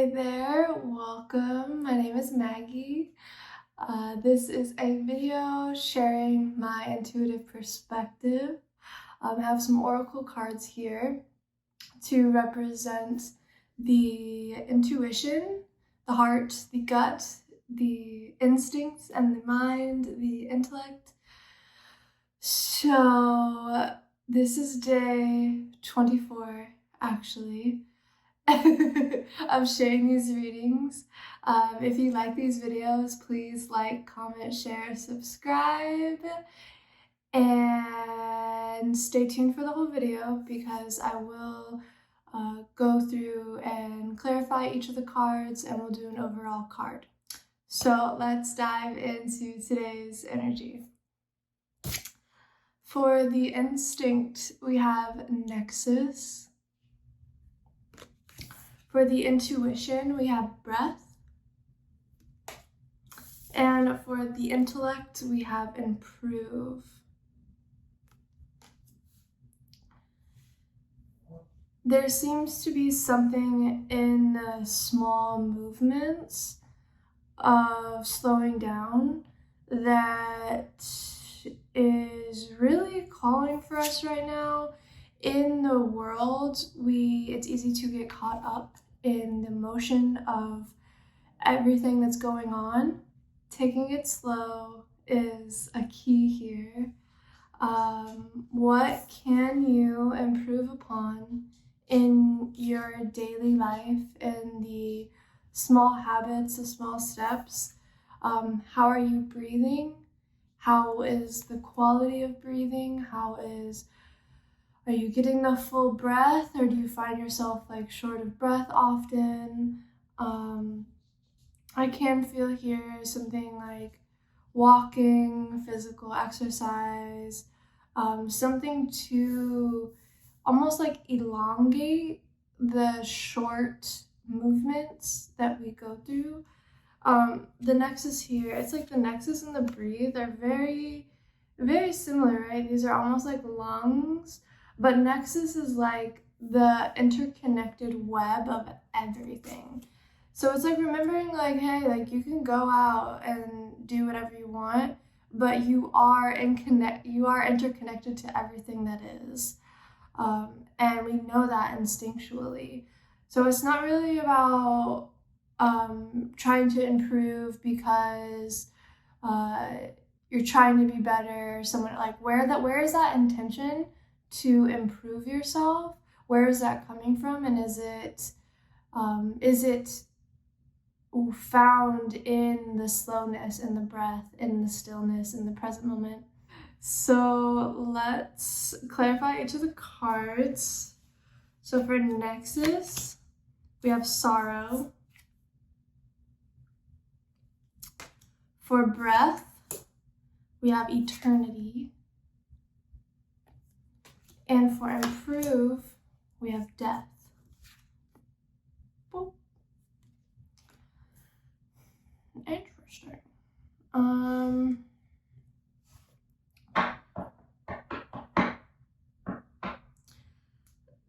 Hey there, welcome. My name is Maggie. This is a video sharing my intuitive perspective. I have some oracle cards here to represent the intuition, the heart, the gut, the instincts, and the mind, the intellect. So this is day 24, actually. I'm sharing these readings. If you like these videos, please like, comment, share, subscribe, and stay tuned for the whole video because I will go through and clarify each of the cards and we'll do an overall card. So let's dive into today's energy. For the instinct, we have Nexus. For the intuition, we have breath. And for the intellect, we have improve. There seems to be something in the small movements of slowing down that is really calling for us right now. In the world, it's easy to get caught up in the motion of everything that's going on. Taking it slow is a key here. What can you improve upon in your daily life, in the small habits, the small steps? How are you breathing? How is the quality of breathing? Are you getting the full breath, or do you find yourself like short of breath often? I can feel here something like walking, physical exercise, something to almost like elongate the short movements that we go through. The nexus here, it's like the nexus and the breathe are very, very similar, right? These are almost like lungs, but nexus is like the interconnected web of everything. So it's like remembering like, hey, like you can go out and do whatever you want, but you are interconnected to everything that is. And we know that instinctually. So it's not really about trying to improve because you're trying to be better. Someone like where is that intention to improve yourself? Where is that coming from? And is it found in the slowness, in the breath, in the stillness, in the present moment? So let's clarify each of the cards. So for Nexus, we have sorrow. For breath, we have eternity. And for improve, we have death. Boop. Interesting.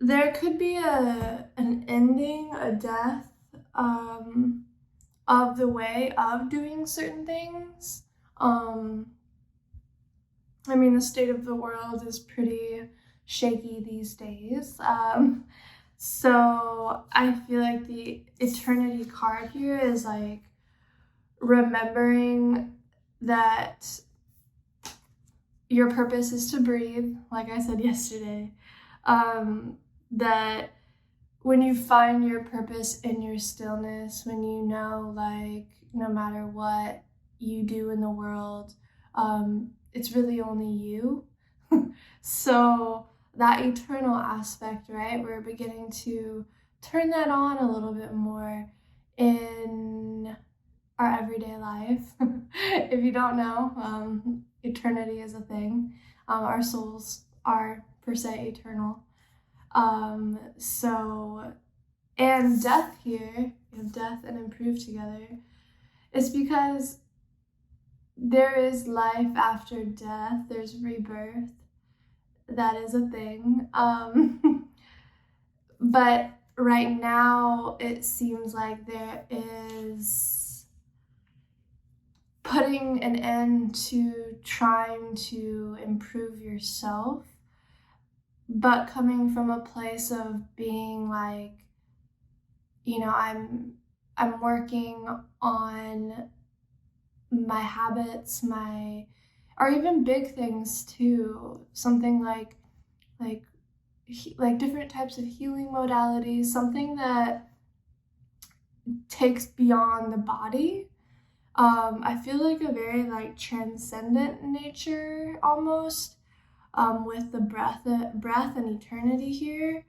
There could be an ending, a death, of the way of doing certain things. I mean, the state of the world is pretty shaky these days. So I feel like the eternity card here is like remembering that your purpose is to breathe, like I said yesterday. That when you find your purpose in your stillness, when you know, like, no matter what you do in the world, it's really only you. So that eternal aspect, right? We're beginning to turn that on a little bit more in our everyday life. If you don't know, eternity is a thing. Our souls are per se eternal. And death here, you have death and improve together, is because there is life after death, there's rebirth. That is a thing. But right now it seems like there is putting an end to trying to improve yourself, but coming from a place of being like, I'm working on my habits, or even big things too. Something like different types of healing modalities, something that takes beyond the body. I feel like a very like transcendent nature almost, with the breath and eternity here.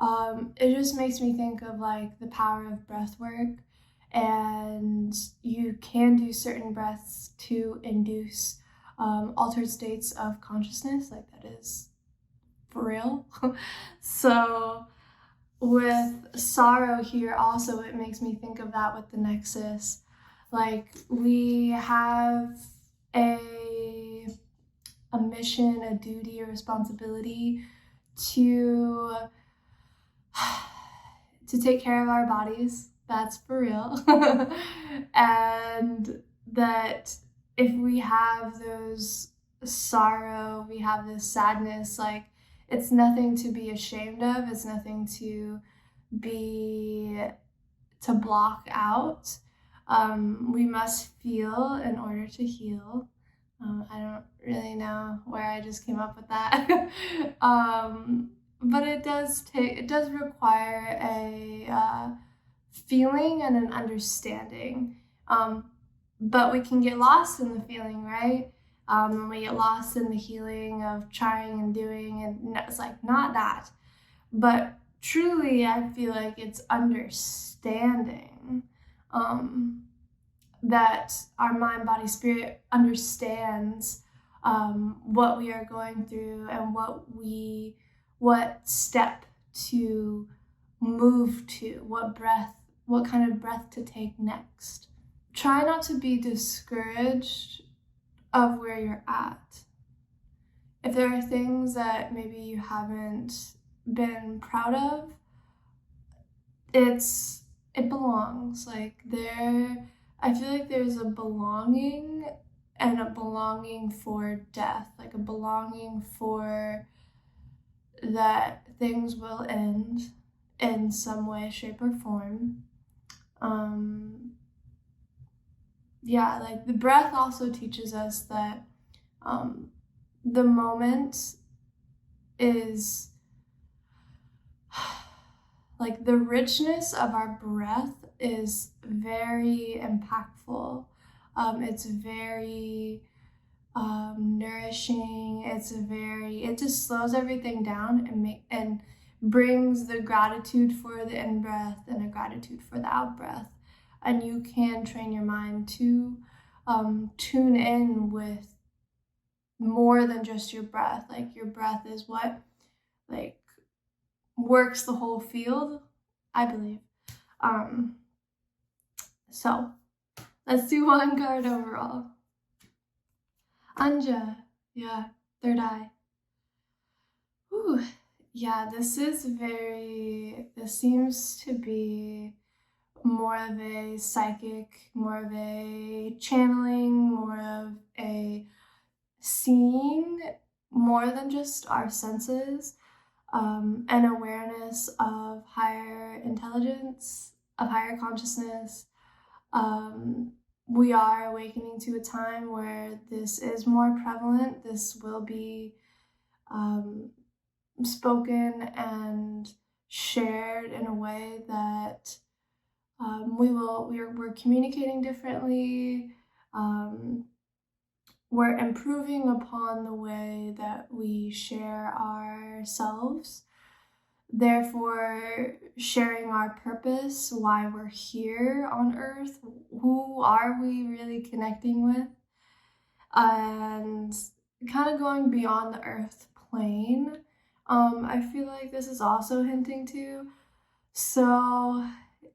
It just makes me think of like the power of breath work, and you can do certain breaths to induce altered states of consciousness, like that is for real. So with sorrow here also, it makes me think of that with the nexus. Like we have a mission, a duty, a responsibility to take care of our bodies. That's for real. And that if we have those sorrow, we have this sadness, like it's nothing to be ashamed of. It's nothing to block out. We must feel in order to heal. I don't really know where I just came up with that. But it does require a feeling and an understanding. But we can get lost in the feeling, right? And we get lost in the healing of trying and doing, and it's like not that. But truly, I feel like it's understanding. That our mind, body, spirit understands what we are going through and what step to move to, what kind of breath to take next. Try not to be discouraged of where you're at. If there are things that maybe you haven't been proud of, it belongs. I feel like there's a belonging, and a belonging for death, like a belonging for that things will end in some way, shape, or form. Like the breath also teaches us that the moment is like the richness of our breath is very impactful. It's very nourishing. It just slows everything down and brings the gratitude for the in breath and a gratitude for the out breath. And you can train your mind to tune in with more than just your breath. Like your breath is what like works the whole field, I believe. So let's do one card overall. Anja, yeah, third eye. Ooh, yeah, this seems to be more of a psychic, more of a channeling, more of a seeing, more than just our senses, an awareness of higher intelligence, of higher consciousness. We are awakening to a time where this is more prevalent. This will be spoken and shared in a way that we're communicating differently. We're improving upon the way that we share ourselves, therefore sharing our purpose, why we're here on earth, who are we really connecting with, and kind of going beyond the earth plane. I feel like this is also hinting to. So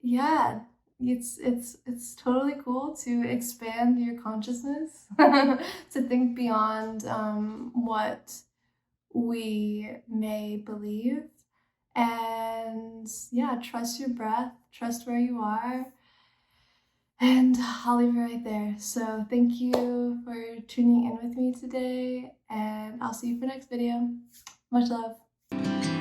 yeah, it's totally cool to expand your consciousness, to think beyond what we may believe, And yeah, trust your breath, trust where you are. And I'll leave it right there. So thank you for tuning in with me today, and I'll see you for next video. Much love.